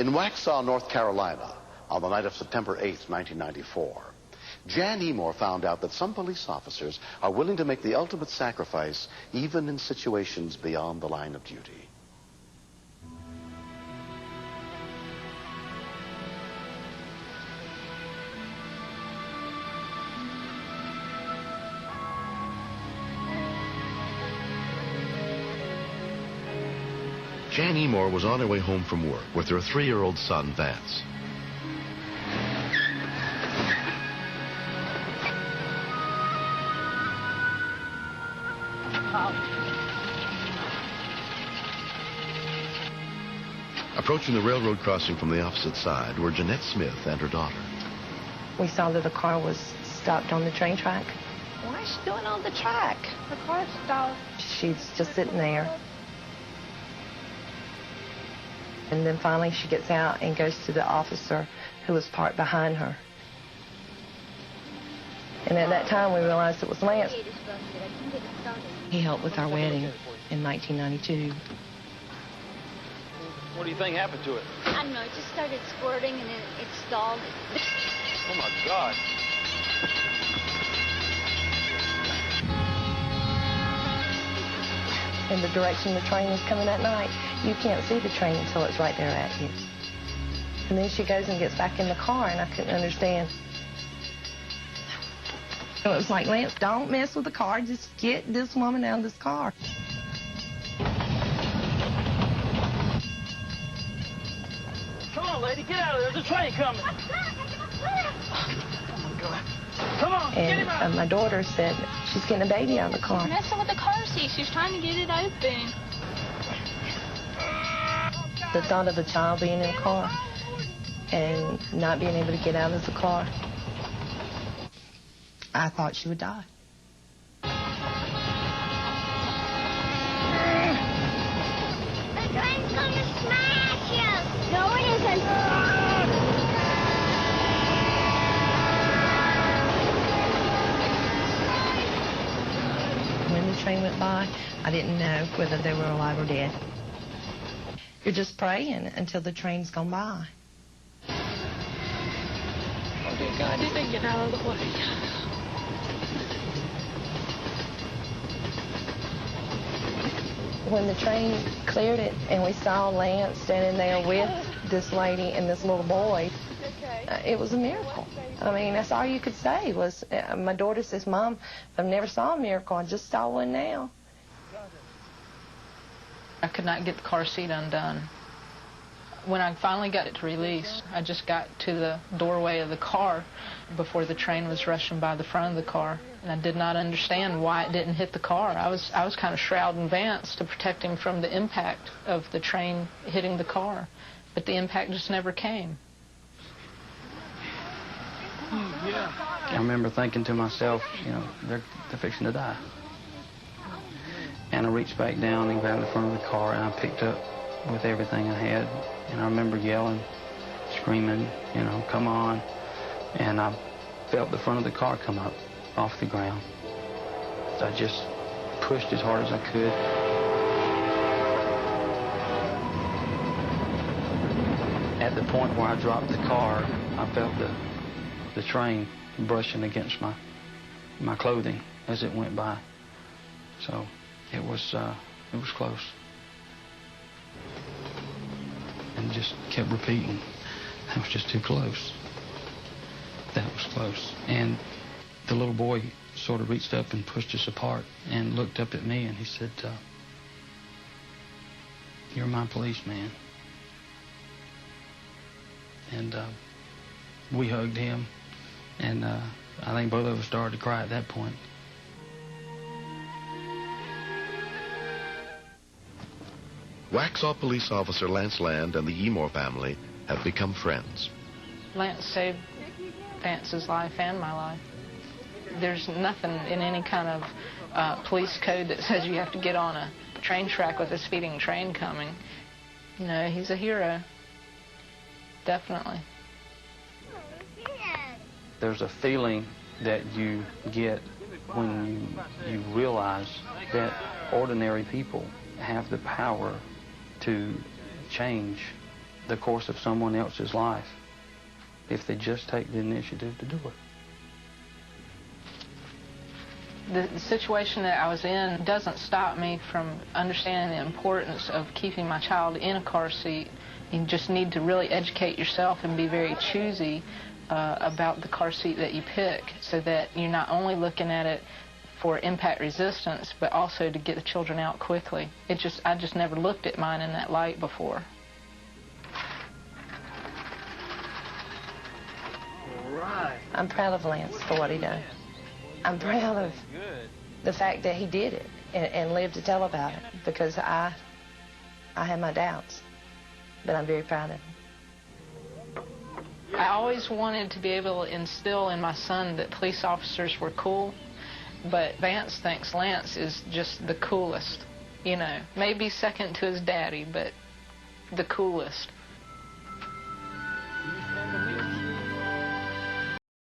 In Waxhaw, North Carolina, on the night of September 8th, 1994, Jan Emore found out that some police officers are willing to make the ultimate sacrifice even in situations beyond the line of duty. Jan Emore was on her way home from work with her 3-year-old son, Vance. Approaching the railroad crossing from the opposite side were Jeanette Smith and her daughter. We saw that the car was stopped on the train track. Why is she doing on the track? The car's stopped. She's just sitting there. And then finally she gets out and goes to the officer who was parked behind her. And at that time we realized it was Lance. He helped with our wedding in 1992. What do you think happened to it? I don't know, it just started squirting and then it stalled. Oh my God. In the direction the train was coming that night, you can't see the train until it's right there at you. And then she goes and gets back in the car, and I couldn't understand. So it was like, Lance, don't mess with the car. Just get this woman out of this car. Come on, lady, get out of there. There's a train coming. Come on, get him out. And my daughter said she's getting a baby out of the car. She's messing with the car seat. She's trying to get it open. The thought of a child being in a car and not being able to get out of the car, I thought she would die. The train's gonna smash you. No, it isn't. When the train went by, I didn't know whether they were alive or dead. You're just praying until the train's gone by. Oh, dear God, did they get out of the way? When the train cleared it and we saw Lance standing there with this lady and this little boy, it was a miracle. I mean, that's all you could say was, my daughter says, Mom, I've never saw a miracle. I just saw one now. I could not get the car seat undone. When I finally got it to release, I just got to the doorway of the car before the train was rushing by the front of the car, and I did not understand why it didn't hit the car. I was kind of shrouding Vance to protect him from the impact of the train hitting the car, but the impact just never came. I remember thinking to myself, you know, they're fixing to die. And I reached back down and grabbed the front of the car, and I picked up with everything I had. And I remember yelling, screaming, you know, come on. And I felt the front of the car come up off the ground. So I just pushed as hard as I could. At the point where I dropped the car, I felt the train brushing against my clothing as it went by. So it was close. And just kept repeating, that was just too close. That was close. And the little boy sort of reached up and pushed us apart and looked up at me and he said, you're my policeman. And we hugged him, and I think both of us started to cry at that point. Waxhaw police officer Lance Land and the Emore family have become friends. Lance saved Vance's life and my life. There's nothing in any kind of police code that says you have to get on a train track with a speeding train coming. You know, he's a hero. Definitely. There's a feeling that you get when you realize that ordinary people have the power to change the course of someone else's life if they just take the initiative to do it. The situation that I was in doesn't stop me from understanding the importance of keeping my child in a car seat. You just need to really educate yourself and be very choosy about the car seat that you pick, so that you're not only looking at it for impact resistance, but also to get the children out quickly. I just never looked at mine in that light before. Right. I'm proud of Lance for what he done. I'm proud of the fact that he did it and lived to tell about it, because I had my doubts, but I'm very proud of him. I always wanted to be able to instill in my son that police officers were cool, but Vance thinks Lance is just the coolest, you know, maybe second to his daddy, but the coolest.